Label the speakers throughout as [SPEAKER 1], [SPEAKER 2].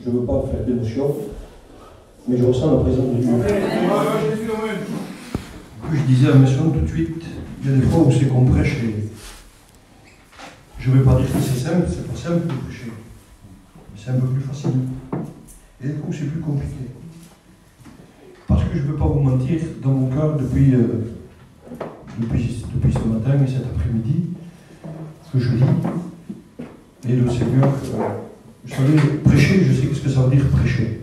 [SPEAKER 1] Je ne veux pas faire d'émotion, mais je ressens la présence de Dieu. Je disais à Maison tout de suite, il y a des fois où c'est qu'on prêche et je ne vais pas dire que c'est simple, c'est pas simple de prêcher, mais c'est un peu plus facile. Et des fois où c'est plus compliqué. Parce que je ne veux pas vous mentir, dans mon cœur, depuis ce matin et cet après-midi, que je lis, et le Seigneur, vous savez, prêcher, je sais ce que ça veut dire prêcher.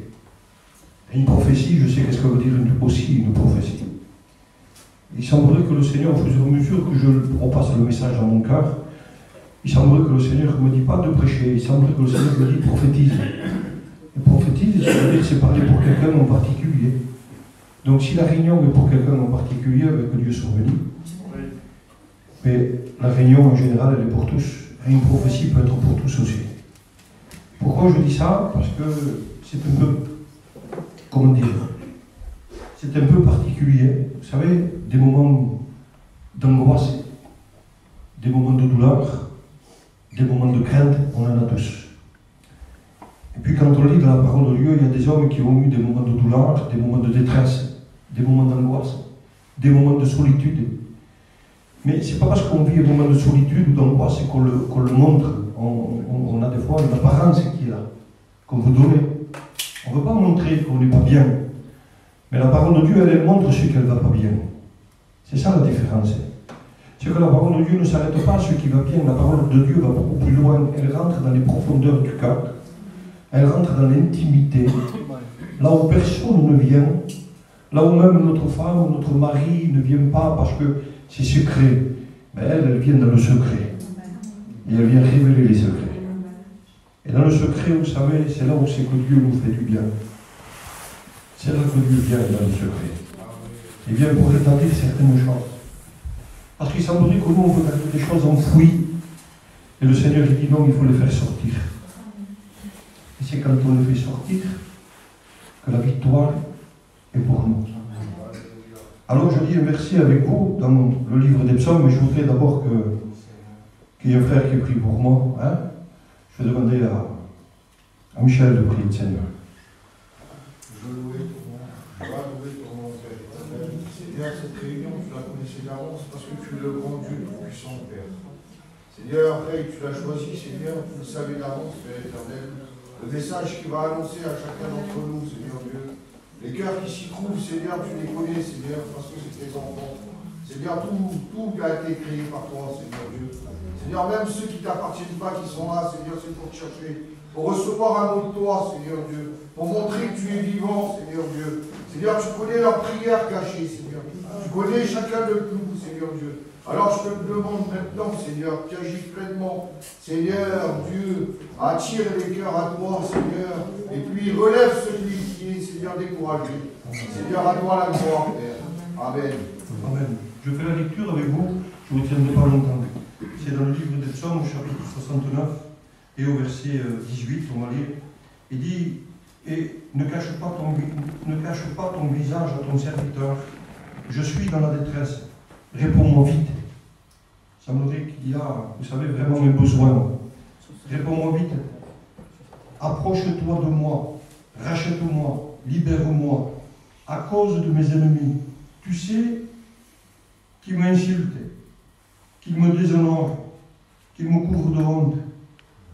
[SPEAKER 1] Et une prophétie, je sais ce que veut dire aussi une prophétie. Il semblerait que le Seigneur, au fur et à mesure que je repasse le message dans mon cœur, il semblerait que le Seigneur ne me dit pas de prêcher, il semblerait que le Seigneur me dit prophétise. Et prophétise, ça veut dire que c'est parler pour quelqu'un en particulier. Donc si la réunion est pour quelqu'un en particulier, avec que Dieu soit béni, mais la réunion en général, elle est pour tous. Et une prophétie peut être pour tous aussi. Pourquoi je dis ça? Parce que c'est un peu, comment dire, c'est un peu particulier. Vous savez, des moments d'angoisse, des moments de douleur, des moments de crainte, on en a tous. Et puis quand on lit dans la parole de Dieu, il y a des hommes qui ont eu des moments de douleur, des moments de détresse, des moments d'angoisse, des moments de solitude. Mais ce n'est pas parce qu'on vit un moment de solitude ou d'angoisse qu'on le montre. On a des fois une apparence qui est là, qu'on veut donner. On ne veut pas montrer qu'on n'est pas bien. Mais la parole de Dieu, elle montre ce qu'elle ne va pas bien. C'est ça la différence. C'est que la parole de Dieu ne s'arrête pas à ce qui va bien. La parole de Dieu va beaucoup plus loin. Elle rentre dans les profondeurs du cœur. Elle rentre dans l'intimité. Là où personne ne vient. Là où même notre femme ou notre mari ne vient pas parce que c'est secret. Mais elle vient dans le secret. Et elle vient révéler les secrets. Et dans le secret, vous savez, c'est là où c'est que Dieu nous fait du bien. C'est là que Dieu vient dans le secret. Il vient pour rétablir certaines choses. Parce qu'il semblerait que nous, on veut garder des choses enfouies. Et le Seigneur dit non, il faut les faire sortir. Et c'est quand on les fait sortir que la victoire est pour nous. Alors je dis un verset avec vous dans le livre des psaumes, mais je voudrais d'abord qu'il y ait un frère qui prie pour moi. Hein? Je vais demander à Michel de prier le Seigneur.
[SPEAKER 2] Je louer ton nom, Père. Seigneur, cette réunion, tu la connaissais d'avance parce que tu es le grand Dieu tout-puissant, Père. Seigneur, après, tu l'as choisi, Seigneur, tu le savais d'avance, Père éternel. Le message qui va annoncer à chacun d'entre nous, Seigneur Dieu. Les cœurs qui s'y trouvent, Seigneur, tu les connais, Seigneur, parce que c'est tes enfants. Seigneur, tout a été créé par toi, Seigneur Dieu. Seigneur, même ceux qui ne t'appartiennent pas, qui sont là, Seigneur, c'est pour te chercher, pour recevoir un mot de toi, Seigneur Dieu, pour montrer que tu es vivant, Seigneur Dieu. Seigneur, tu connais leurs prières cachées, Seigneur. Tu connais chacun de nous, Seigneur Dieu. Alors je te demande maintenant, Seigneur, tu agis pleinement. Seigneur Dieu, attire les cœurs à toi, Seigneur, et puis relève celui qui est, Seigneur, découragé. Seigneur, à toi la gloire, Père. Amen.
[SPEAKER 1] Amen. Je fais la lecture avec vous, je ne vous tiendrai pas longtemps. C'est dans le livre des psaumes, chapitre 69, et au verset 18, on va lire. Il dit, et ne cache pas ton visage à ton serviteur. Je suis dans la détresse. Réponds-moi vite. Ça me dit qu'il y a, vous savez, vraiment un besoin. Réponds-moi vite. Approche-toi de moi. Rachète-moi. Libère-moi. À cause de mes ennemis. Tu sais qui m'insultent, qui me déshonorent, qui me couvrent de honte.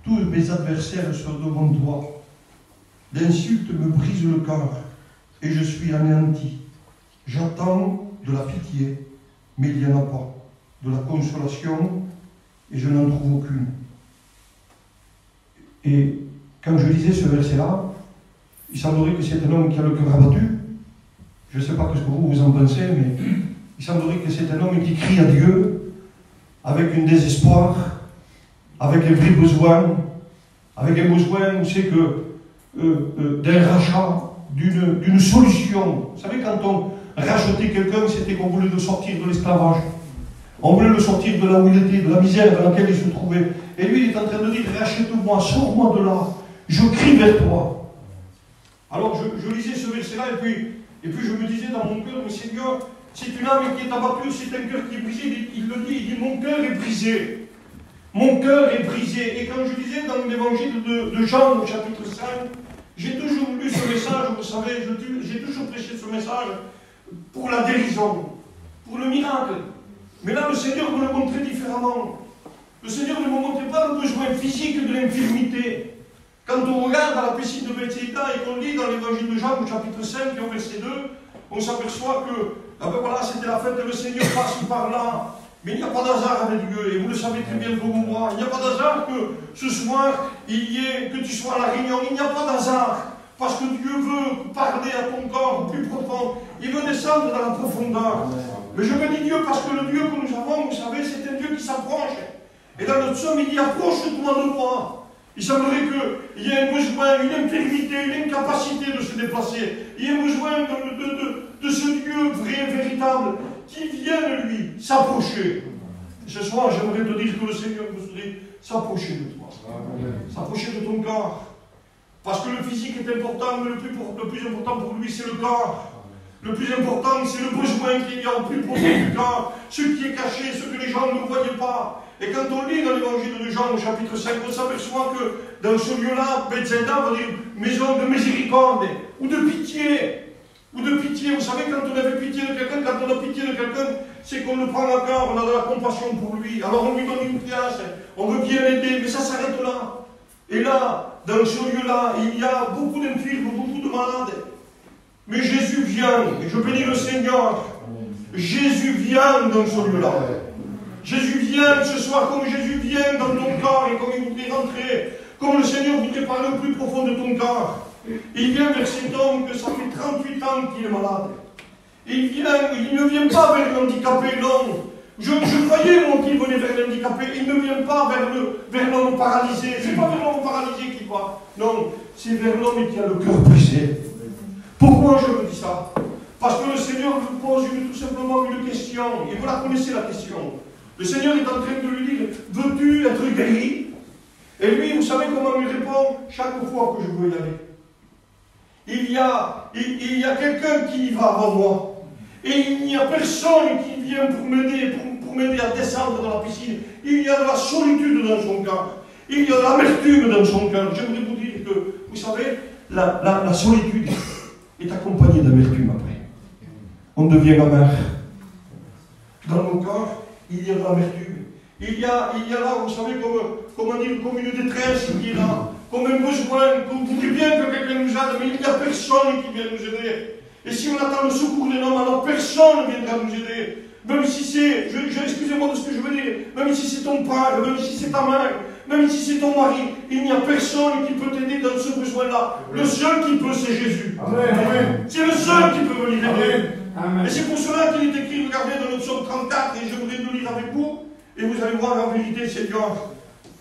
[SPEAKER 1] Tous mes adversaires sont devant toi. L'insulte me brise le cœur et je suis anéanti. J'attends de la pitié, mais il n'y en a pas. De la consolation, et je n'en trouve aucune. Et quand je lisais ce verset-là, il semblerait que c'est un homme qui a le cœur abattu. Je ne sais pas ce que vous en pensez, mais il semblerait que c'est un homme qui crie à Dieu avec un désespoir, avec un vrai besoin, avec un besoin, vous savez, d'un rachat, d'une solution. Vous savez, quand on rachetait quelqu'un, c'était qu'on voulait le sortir de l'esclavage. On voulait le sortir de là où il était, de la misère dans laquelle il se trouvait. Et lui, il est en train de dire, rachète-moi, sors-moi de là, je crie vers toi. Alors je lisais ce verset-là, et puis je me disais dans mon cœur, mais Seigneur, c'est une âme qui est abattue, c'est un cœur qui est brisé. Il le dit, il dit, mon cœur est brisé. Mon cœur est brisé. Et quand je disais dans l'évangile de Jean, au chapitre 5,
[SPEAKER 3] J'ai toujours lu ce message, vous savez, j'ai toujours prêché ce message pour la guérison, pour le miracle. Mais là, le Seigneur me le montrait différemment. Le Seigneur ne me montrait pas le besoin physique de l'infirmité. Quand on regarde à la piscine de Bethsaïda et qu'on lit dans l'évangile de Jean, au chapitre 5, au verset 2, on s'aperçoit que, ah ben voilà, c'était la fête, le Seigneur passe par là. Mais il n'y a pas d'hasard avec Dieu, et vous le savez très bien comme moi. Il n'y a pas d'hasard que ce soir, que tu sois à la réunion. Il n'y a pas d'hasard. Parce que Dieu veut parler à ton corps plus profond. Il veut descendre dans la profondeur. Mais je bénis Dieu parce que le Dieu que nous avons, vous savez, c'est un Dieu qui s'approche. Et dans notre somme, il dit approche-toi de moi. Il semblerait qu'il y ait un besoin, une infirmité, une incapacité de se déplacer. Il y a un besoin de ce Dieu vrai, véritable, qui vienne lui s'approcher. Ce soir, j'aimerais te dire que le Seigneur voudrait s'approcher de toi, s'approcher de ton corps. Parce que le physique est important, mais le plus important pour lui, c'est le corps. Le plus important, c'est le besoin qu'il y a au plus profond du corps, ce qui est caché, ce que les gens ne voyaient pas. Et quand on lit dans l'évangile de Jean, au chapitre 5, on s'aperçoit que dans ce lieu-là, Bethsaïda veut dire maison de miséricorde, ou de pitié. Ou de pitié. Vous savez, quand on avait pitié de quelqu'un, quand on a pitié de quelqu'un, c'est qu'on le prend à cœur, on a de la compassion pour lui. Alors on lui donne une place, on veut bien l'aider, mais ça s'arrête là. Et là, dans ce lieu-là, il y a beaucoup d'infirmes, beaucoup de malades. Mais Jésus vient, et je bénis le Seigneur. Jésus vient dans ce lieu-là. Jésus vient ce soir comme Jésus vient dans ton corps et comme il voudrait rentrer, comme le Seigneur voudrait parler au plus profond de ton corps. Il vient vers cet homme que ça fait 38 ans qu'il est malade. Il ne vient pas vers l'handicapé, non. Je croyais, moi, qu'il venait vers l'handicapé. Il ne vient pas vers l'homme paralysé. Ce n'est pas vers l'homme paralysé qu'il va. Non, c'est vers l'homme qui a le cœur brisé. Pourquoi je me dis ça? Parce que le Seigneur vous pose tout simplement une question. Et vous la connaissez, la question. Le Seigneur est en train de lui dire, veux-tu être guéri? Et lui, vous savez comment il répond? Chaque fois que je veux y aller. Il y a quelqu'un qui va avant moi. Et il n'y a personne qui vient pour m'aider à descendre dans la piscine. Il y a de la solitude dans son cœur. Il y a de l'amertume dans son cœur. J'aimerais vous dire que, vous savez, la solitude est accompagnée d'amertume après. On devient amer. Dans nos corps, il y a de l'amertume. Il y a là, vous savez, comme une détresse qui est là. Comme un besoin, qu'on voudrait bien que quelqu'un nous aide, mais il n'y a personne qui vient nous aider. Et si on attend le secours d'un homme, alors personne ne viendra nous aider. Même si c'est, excusez-moi de ce que je veux dire, même si c'est ton père, même si c'est ta mère, même si c'est ton mari, il n'y a personne qui peut t'aider dans ce besoin-là. Le seul qui peut, c'est Jésus. Amen. C'est le seul qui peut venir aider. Amen. Et c'est pour cela qu'il est écrit, regardez dans le psaume 34, et je voudrais le lire avec vous, et vous allez voir en vérité, Seigneur.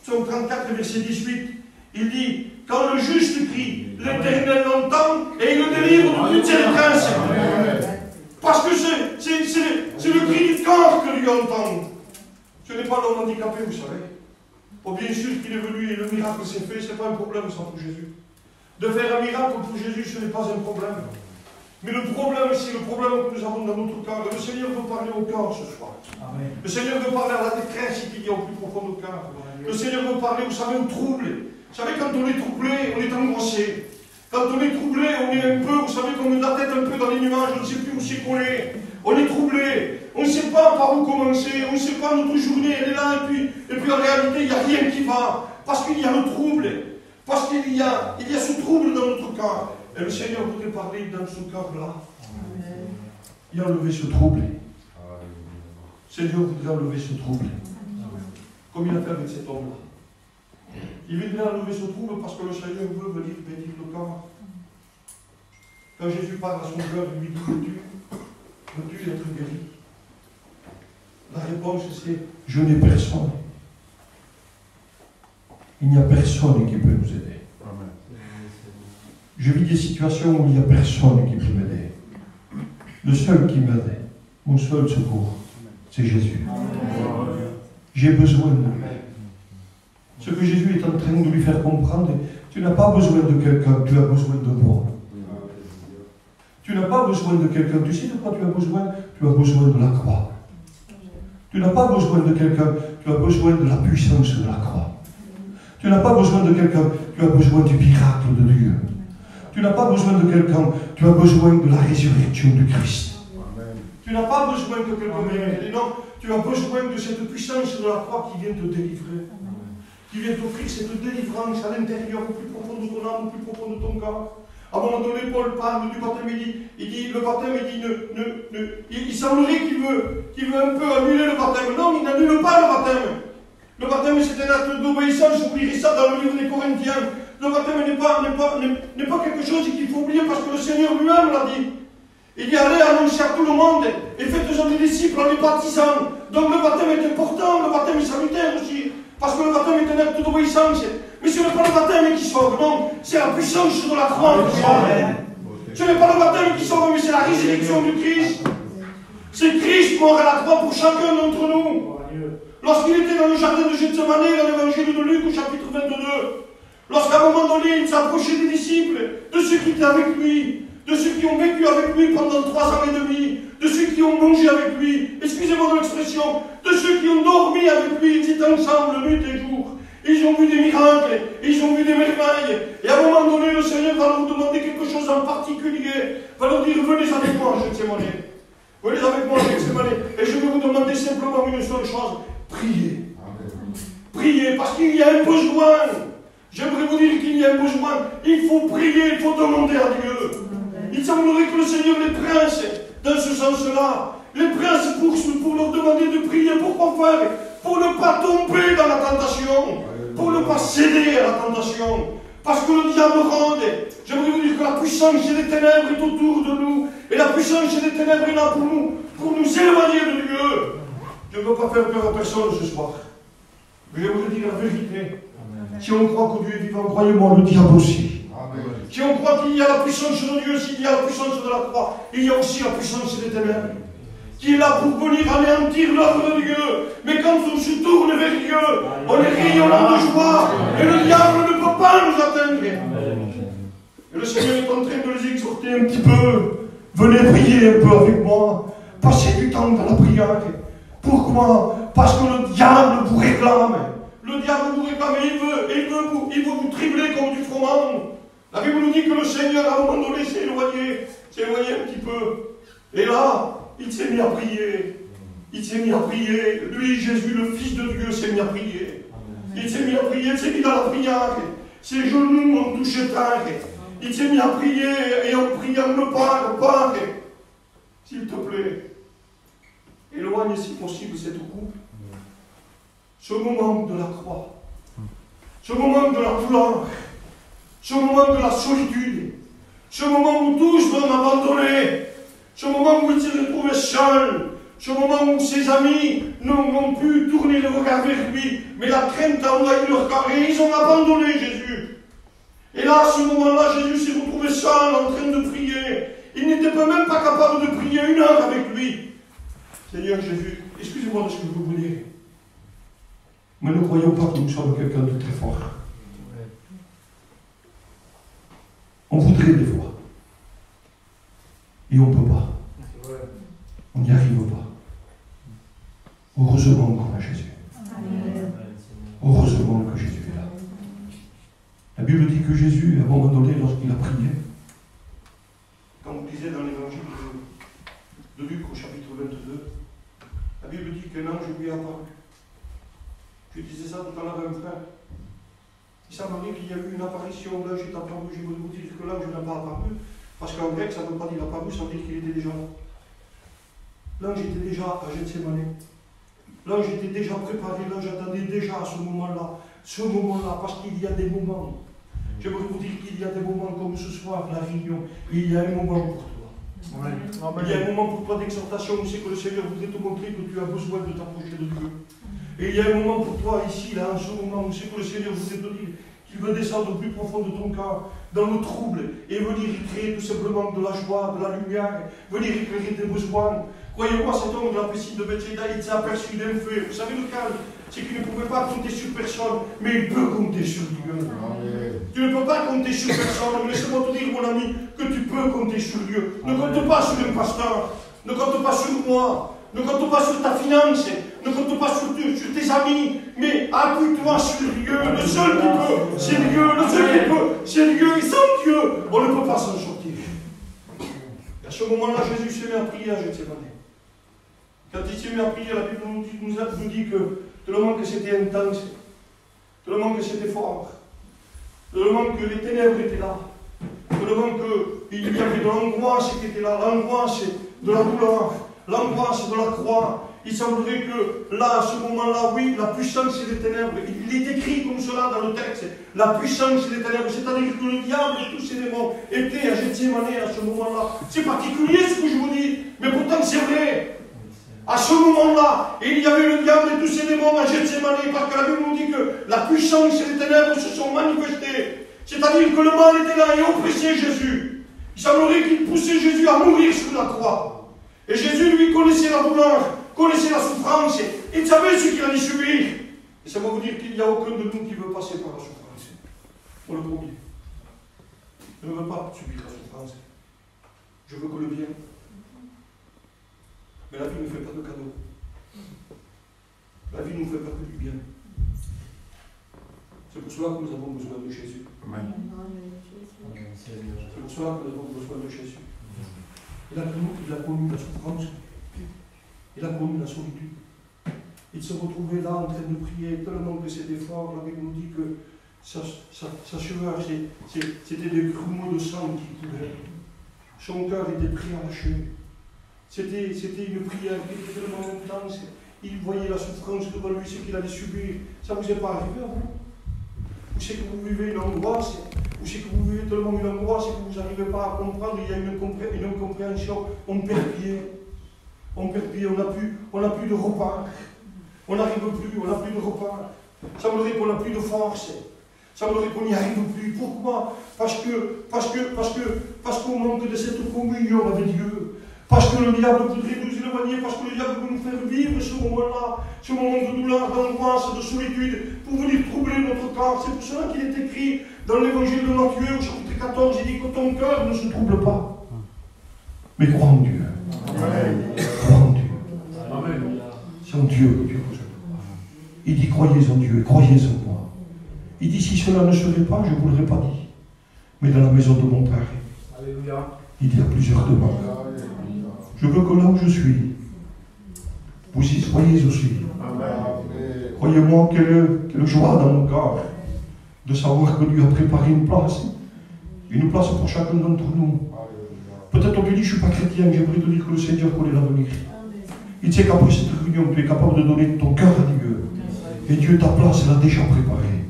[SPEAKER 3] Psaume 34, verset 18. Il dit, quand le juste crie, l'Éternel l'entend et il le délivre de toutes ses détresses. Parce que c'est le cri du corps que lui entend. Ce n'est pas l'homme handicapé, vous savez. Oh, bien sûr qu'il est venu et le miracle s'est fait, ce n'est pas un problème ça pour Jésus. De faire un miracle pour Jésus, ce n'est pas un problème. Mais le problème, c'est le problème que nous avons dans notre cœur. Le Seigneur veut parler au cœur ce soir. Amen. Le Seigneur veut parler à la détresse qu'il y a au plus profond du cœur. Le Seigneur veut parler, vous savez, au trouble. Vous savez, quand on est troublé, on est angoissé. Quand on est troublé, on est un peu, vous savez, comme la tête un peu dans les nuages, on ne sait plus où c'est collé. On est troublé. On ne sait pas par où commencer. On ne sait pas, notre journée, elle est là. Et puis en réalité, il n'y a rien qui va. Parce qu'il y a le trouble. Parce qu'il y a ce trouble dans notre cœur. Et le Seigneur voudrait parler dans ce cœur-là. Il a enlevé ce trouble. Le Seigneur voudrait enlever ce trouble. Comme il a fait avec cet homme-là. Il voudrait enlever ce trouble parce que le Seigneur veut venir bénir le corps. Quand Jésus parle à son cœur, il lui dit, veux-tu être guéri? La réponse c'est, je n'ai personne. Il n'y a personne qui peut nous aider. Je vis des situations où il n'y a personne qui peut m'aider. Le seul qui m'aide, mon seul secours, c'est Jésus. J'ai besoin de lui. Ce que Jésus est en train de lui faire comprendre, tu n'as pas besoin de quelqu'un, tu as besoin de moi. Tu n'as pas besoin de quelqu'un, tu sais de quoi tu as besoin? Tu as besoin de la croix. Tu n'as pas besoin de quelqu'un, tu as besoin de la puissance de la croix. Tu n'as pas besoin de quelqu'un, tu as besoin du miracle de Dieu.
[SPEAKER 1] Tu n'as pas besoin de quelqu'un, tu as besoin de la résurrection du Christ.
[SPEAKER 2] Amen.
[SPEAKER 3] Tu n'as pas besoin que quelqu'un vienne. Non, tu as besoin de cette puissance de la croix qui vient te délivrer. Qui vient t'offrir cette délivrance à l'intérieur, au plus profond de ton âme, au plus profond de ton corps. À un moment donné, Paul parle du baptême, il dit le baptême, il semblerait qu'il veut un peu annuler le baptême. Non, il n'annule pas le baptême. Le baptême, c'est un acte d'obéissance, vous lirez ça dans le livre des Corinthiens. Le baptême n'est pas quelque chose qu'il faut oublier parce que le Seigneur lui-même l'a dit. Il dit allez annoncer à tout le monde et faites-en des disciples en les baptisant. Donc le baptême est important, le baptême est salutaire aussi. Parce que le baptême est un acte d'obéissance. Mais ce n'est pas le baptême qui sauve, non. C'est la puissance de la croix qui sauve. Ce n'est pas le baptême qui sauve, mais c'est la résurrection du Christ. C'est Christ mort à la croix pour chacun d'entre nous. Lorsqu'il était dans le jardin de Gethsemane, dans l'évangile de Luc au chapitre 22, lorsqu'à un moment donné, il s'approchait des disciples, de ceux qui étaient avec lui, de ceux qui ont vécu avec lui pendant 3 ans et demi, de ceux qui ont mangé avec lui, excusez-moi de l'expression, de ceux qui ont dormi avec lui, ils étaient ensemble nuit et jour. Ils ont vu des miracles, ils ont vu des merveilles. Et à un moment donné, le Seigneur va leur demander quelque chose en particulier, va leur dire, venez avec moi à Gethsemane. Venez avec moi à Gethsemane. Et je vais vous demander simplement une seule chose, priez. Priez, parce qu'il y a un besoin. J'aimerais vous dire qu'il y a un besoin. Il faut prier, il faut demander à Dieu. Il semblerait que le Seigneur les presse dans ce sens-là. Les princes pour leur demander de prier. Pourquoi faire? Pour ne pas tomber dans la tentation. Pour ne pas céder à la tentation. Parce que le diable rôde. J'aimerais vous dire que la puissance des ténèbres est autour de nous. Et la puissance des ténèbres est là pour nous éloigner de Dieu. Je ne veux pas faire peur à personne ce soir. Mais j'aimerais dire la vérité. Si on croit que Dieu est vivant, croyez-moi, le diable aussi. Amen. Si on croit qu'il y a la puissance de Dieu, s'il y a la puissance de la croix, il y a aussi la puissance des ténèbres, qui est là pour venir anéantir l'œuvre de Dieu. Mais quand on se tourne vers Dieu, on est rayonnant de joie, et le diable ne peut pas nous atteindre. Et le Seigneur est en train de les exhorter un petit peu. Venez prier un peu avec moi. Passez du temps dans la prière. Pourquoi? Parce que le diable vous réclame. Le diable vous réclame et il veut vous tribler comme du froment. La Bible nous dit que le Seigneur, à un moment donné, s'est éloigné un petit peu. Et là, il s'est mis à prier. Il s'est mis à prier. Lui, Jésus, le Fils de Dieu, s'est mis à prier. Il s'est mis à prier, il s'est mis dans la prière. Ses genoux ont touché terre. Il s'est mis à prier et en priant le Père, s'il te plaît, éloigne si possible cette coupe. Ce moment de la croix, ce moment de la douleur, ce moment de la solitude, ce moment où tous l'ont abandonné, ce moment où il s'est retrouvé seul, ce moment où ses amis n'ont pu tourner le regard vers lui, mais la crainte a envahi leur cœur et ils ont abandonné Jésus. Et là, à ce moment-là, Jésus s'est retrouvé seul en train de prier. Il n'était même pas capable de prier 1 heure avec lui. Seigneur Jésus, excusez-moi de ce que je vous dis. Mais ne croyons pas que nous sommes quelqu'un de très fort. On voudrait des fois. Et on ne peut pas. On n'y arrive pas. Heureusement qu'on a Jésus. Heureusement que Jésus est là. La Bible dit que Jésus, à un moment donné, lorsqu'il a prié, quand vous lisez dans l'évangile de Luc au chapitre 22, la Bible dit qu'un ange lui est apparu. Je disais ça tout à l'heure à un frère. Il semblerait qu'il y a eu une apparition, l'ange est apparu. Je veux vous dire que l'ange n'a pas apparu, parce qu'en grec, ça ne veut pas dire apparu, ça veut dire qu'il était déjà là. L'ange était déjà à Gethsemane. L'ange était déjà préparé, l'ange attendait déjà à ce moment-là, parce qu'il y a des moments. J'aimerais vous dire qu'il y a des moments comme ce soir, la réunion, il y a un moment pour toi. Amen. Il y a un moment pour toi d'exhortation où c'est que le Seigneur voudrait te montrer que tu as besoin de t'approcher de Dieu. Et il y a un moment pour toi ici, là, en ce moment où c'est que le Seigneur voudrait te dire qu'il veut descendre au plus profond de ton cœur, dans le trouble, et venir y créer tout simplement de la joie, de la lumière, venir éclairer tes besoins. Croyez-moi, cet homme de la piscine de Bethsaïda, il s'est aperçu d'un fait. Vous savez lequel? C'est qu'il ne pouvait pas compter sur personne, mais il peut compter sur Dieu. Amen. Tu ne peux pas compter sur personne, mais laisse-moi te dire, mon ami, que tu peux compter sur Dieu. Ne compte pas sur un pasteur, ne compte pas sur moi, ne compte pas sur ta finance, Ne compte pas sur tes amis, mais appuie-toi sur Dieu. Le seul qui peut, c'est Dieu. Le seul qui peut, c'est Dieu. Et sans Dieu, on ne peut pas s'en sortir. Et à ce moment-là, Jésus s'est mis à prier à Gethsémani. Quand il s'est mis à prier, la Bible nous dit que tellement que c'était intense, tellement que c'était fort, tellement que les ténèbres étaient là, tellement qu'il y avait de l'angoisse qui était là, l'angoisse de la douleur, l'angoisse de la croix. Il semblerait que là, à ce moment-là, oui, la puissance des ténèbres, il est écrit comme cela dans le texte, la puissance des ténèbres, c'est-à-dire que le diable et tous ses démons étaient à Gethsémani à ce moment-là. C'est particulier ce que je vous dis, mais pourtant c'est vrai. À ce moment-là, il y avait le diable et tous ses démons à Gethsémani, parce que la Bible nous dit que la puissance et les ténèbres se sont manifestées. C'est-à-dire que le mal était là et oppressait Jésus. Il semblerait qu'il poussait Jésus à mourir sur la croix. Et Jésus, lui, connaissait la douleur, connaissait la souffrance, et il savait ce qu'il allait subir. Et ça va vous dire qu'il n'y a aucun de nous qui veut passer par la souffrance. Pour le premier. Je ne veux pas subir la souffrance. Je veux que le bien. Mais la vie ne fait pas de cadeaux. La vie ne fait pas que du bien. C'est pour cela que nous avons besoin de Jésus.
[SPEAKER 4] Amen.
[SPEAKER 3] C'est pour cela que nous avons besoin de Jésus. Il a connu la souffrance. Il a connu la solitude. Il se retrouvait là en train de prier tellement que c'était fort. La Bible nous dit que sa sueur, c'était des grumeaux de sang qui coulaient. Son cœur était pris à la cheville. C'était une prière qui était tellement intense. Il voyait la souffrance devant lui, ce qu'il allait subir. Ça ne vous est pas arrivé à vous? Ou c'est que vous vivez une angoisse, ou c'est que vous vivez tellement une angoisse et que vous n'arrivez pas à comprendre, il y a une incompréhension, on perd pied. On perd pied, on n'a plus de repas. On n'arrive plus, on n'a plus de repas. Ça semblerait qu'on n'a plus de force. Ça semblerait qu'on n'y arrive plus. Pourquoi? Parce qu'on manque de cette communion avec Dieu. Parce que le diable voudrait nous éloigner, parce que le diable veut nous faire vivre ce moment-là, ce moment de douleur, d'angoisse, de solitude, pour venir troubler notre corps. C'est pour cela qu'il est écrit dans l'évangile de Matthieu, au chapitre 14, il dit que ton cœur ne se trouble pas. Mais crois en Dieu.
[SPEAKER 4] Amen.
[SPEAKER 3] Crois en Dieu.
[SPEAKER 4] Amen.
[SPEAKER 3] C'est en Dieu que Dieu vous aime. Il dit croyez en Dieu et croyez en moi. Il dit si cela ne serait pas, je ne vous l'aurais pas dit. Mais dans la maison de mon Père,
[SPEAKER 4] Alléluia.
[SPEAKER 3] il y a plusieurs demeures. Je veux que là où je suis, vous y soyez aussi.
[SPEAKER 4] Amen.
[SPEAKER 3] Croyez-moi, quelle joie dans mon cœur de savoir que Dieu a préparé une place pour chacun d'entre nous. Peut-être on te dit, je ne suis pas chrétien, j'aimerais te dire que le Seigneur connaît l'avenir. Il sait qu'après cette réunion, tu es capable de donner ton cœur à Dieu. Et Dieu, ta place, l'a déjà préparée.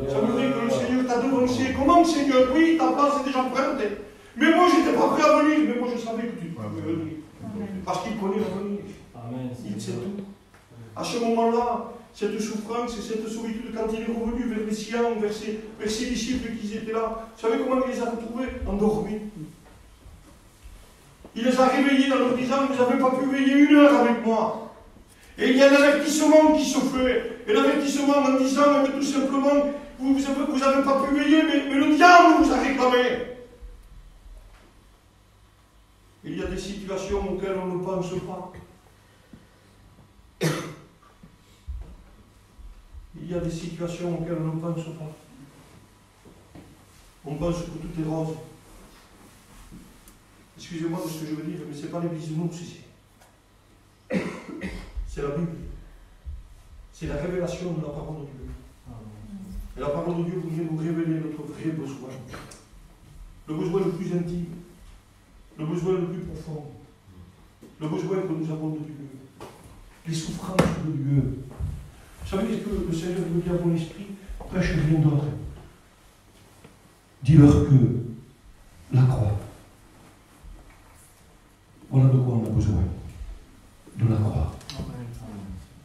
[SPEAKER 3] Ça veut dire que le Seigneur t'a devancé. Comment, Seigneur? Oui, ta place est déjà prête. Mais moi, je n'étais pas prêt à venir. Mais moi, je savais que tu pouvais venir. Parce qu'il connaît l'avenir. Il sait tout. À ce moment-là, cette souffrance et cette solitude, quand il est revenu vers les siens, vers ses disciples qui étaient là, vous savez comment il les a retrouvés? Endormis. Il les a réveillés en leur disant, vous n'avez pas pu veiller 1 heure avec moi. Et il y a un avertissement qui se fait. Et l'avertissement en disant, mais tout simplement, vous n'avez pas pu veiller, mais le diable vous a réclamé. Il y a des situations auxquelles on ne pense pas. Il y a des situations auxquelles on ne pense pas. On pense que tout est rose. Excusez-moi de ce que je veux dire, mais ce n'est pas les bisounours ici. C'est la Bible. C'est la révélation de la parole de Dieu. Et la parole de Dieu vient nous révéler notre vrai besoin. Le besoin le plus intime. Le besoin le plus profond. Le besoin que nous avons de Dieu. Les souffrances de Dieu. Vous savez ce que le Seigneur veut dire à mon esprit? Prêche rien d'autre. Dis-leur que la croix. Voilà de quoi on a besoin. De la croix.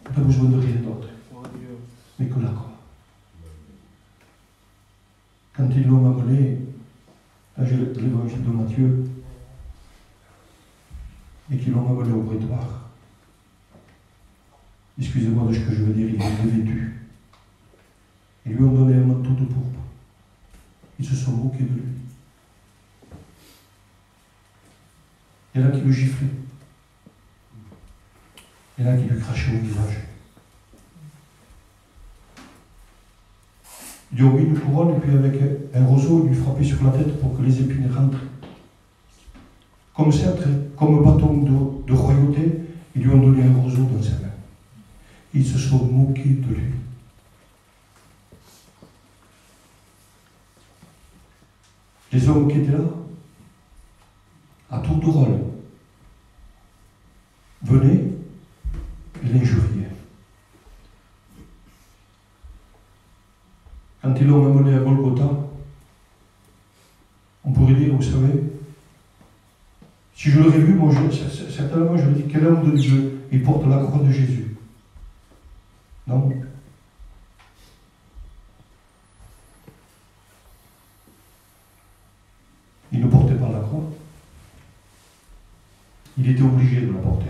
[SPEAKER 3] On n'a besoin de rien d'autre. Mais que la croix. Quand ils l'ont amené, là j'ai l'évangile de Matthieu, et qu'ils l'ont amené au prétoire. Excusez-moi de ce que je veux dire, ils l'ont revêtu. Ils lui ont donné un manteau de pourpre. Ils se sont moqués de lui. Il y en a qui le giflaient.
[SPEAKER 1] Il y en a qui lui crachaient au visage. Il lui ont mis une couronne et puis avec un roseau, il lui frappait sur la tête pour que les épines rentrent. Comme sceptre, comme bâton de royauté, ils lui ont donné un roseau dans sa main. Ils se sont moqués de lui. Les hommes qui étaient là, à tour de rôle, venaient et l'injuriaient. Quand ils l'ont amené à Golgotha, on pourrait dire, vous savez, si je l'aurais vu, moi, certainement, je me dis, quel homme de Dieu, il porte la croix de Jésus. Non. Il ne portait pas la croix. Il était obligé de la porter.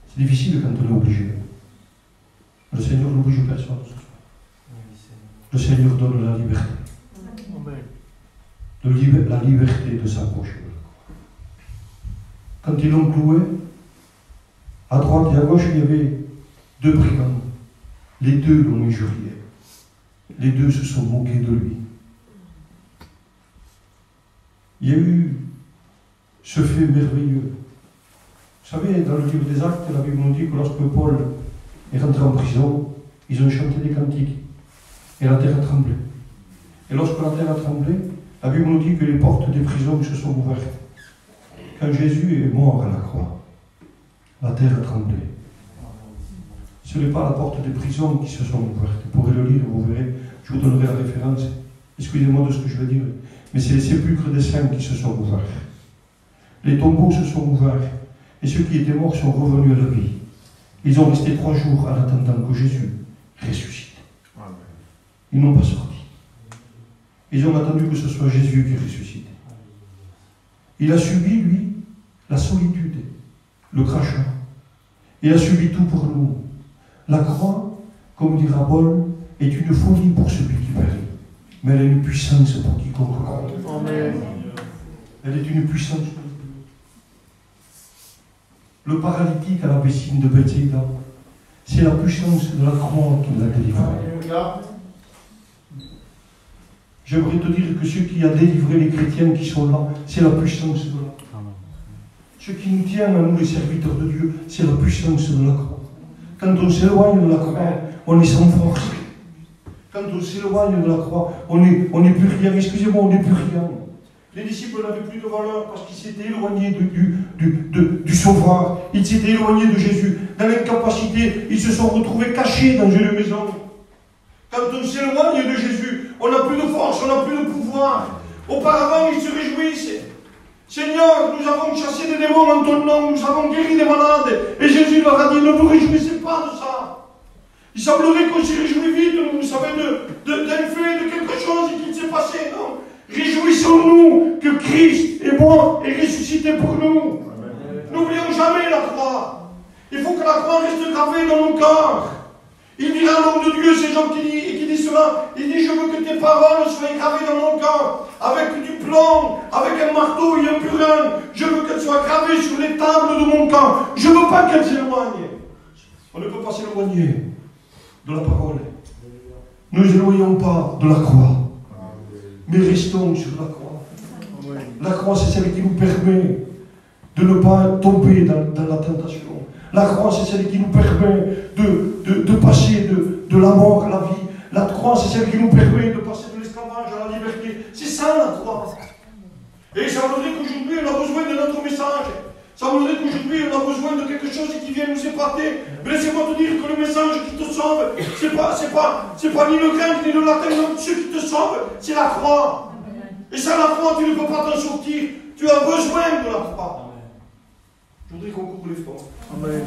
[SPEAKER 1] C'est difficile quand on est obligé. Le Seigneur n'oblige personne ce soir. Le Seigneur donne la liberté. La liberté de s'approcher. Quand ils l'ont cloué, à droite et à gauche, il y avait deux brigands. Les deux l'ont injurié. Les deux se sont moqués de lui. Il y a eu ce fait merveilleux. Vous savez, dans le livre des Actes, la Bible nous dit que lorsque Paul est rentré en prison, ils ont chanté des cantiques. Et la terre a tremblé. Et lorsque la terre a tremblé, la Bible nous dit que les portes des prisons se sont ouvertes. Quand Jésus est mort à la croix, la terre a tremblé. Ce n'est pas la porte des prisons qui se sont ouvertes. Vous pourrez le lire, vous verrez, je vous donnerai la référence. Excusez-moi de ce que je vais dire. Mais c'est les sépulcres des saints qui se sont ouverts. Les tombeaux se sont ouverts. Et ceux qui étaient morts sont revenus à la vie. Ils ont resté 3 jours en attendant que Jésus ressuscite. Ils n'ont pas sorti. Ils ont attendu que ce soit Jésus qui ressuscite. Il a subi, lui, la solitude, le crachat. Il a subi tout pour nous. La croix, comme dira Paul, est une folie pour celui qui périt. Mais elle a une puissance pour quiconque croit. Elle est une puissance pour nous. Le paralytique à la piscine de Bethsaïda, c'est la puissance de la croix qui l'a délivré. J'aimerais te dire que ce qui a délivré les chrétiens qui sont là, c'est la puissance de la croix. Ce qui nous tient à nous, les serviteurs de Dieu, c'est la puissance de la croix. Quand on s'éloigne de la croix, on est sans force. Quand on s'éloigne de la croix, on n'est plus rien. Excusez-moi, on n'est plus rien. Les disciples n'avaient plus de valeur parce qu'ils s'étaient éloignés du Sauveur. Ils s'étaient éloignés de Jésus. Dans l'incapacité, ils se sont retrouvés cachés dans une maison. Quand on s'éloigne de Jésus, on n'a plus de force, on n'a plus de pouvoir. Auparavant, ils se réjouissent. Seigneur, nous avons chassé des démons en ton nom, nous avons guéri des malades. Et Jésus leur a dit, ne vous réjouissez pas de ça. Il semblerait qu'on s'y réjouit vite, vous savez, d'un fait, de quelque chose qui s'est passé. Non. Réjouissons-nous que Christ est mort et ressuscité pour nous. N'oublions jamais la croix. Il faut que la croix reste gravée dans nos cœurs. Il dira à l'homme de Dieu, ces gens qui disent cela, il dit, je veux que tes paroles soient gravées dans mon cœur, avec du plomb, avec un marteau et un purin. Je veux qu'elles soient gravées sur les tables de mon cœur. Je ne veux pas qu'elles s'éloignent. On ne peut pas s'éloigner de la parole. Ne nous éloignons pas de la croix, mais restons sur la croix. La croix, c'est celle qui nous permet de ne pas tomber dans la tentation. La croix, c'est celle qui nous permet de passer de la mort à la vie. La croix, c'est celle qui nous permet de passer de l'esclavage à la liberté. C'est ça la croix. Et ça voudrait qu'aujourd'hui, on a besoin de notre message. Ça voudrait qu'aujourd'hui, on a besoin de quelque chose qui vienne nous épater. Mais laissez-moi te dire que le message qui te sauve, c'est pas ni le grec ni le latin. Non, ce qui te sauve, c'est la croix. Et sans la croix, tu ne peux pas t'en sortir. Tu as besoin de la croix. Je voudrais qu'on coupe les fronts. Amen.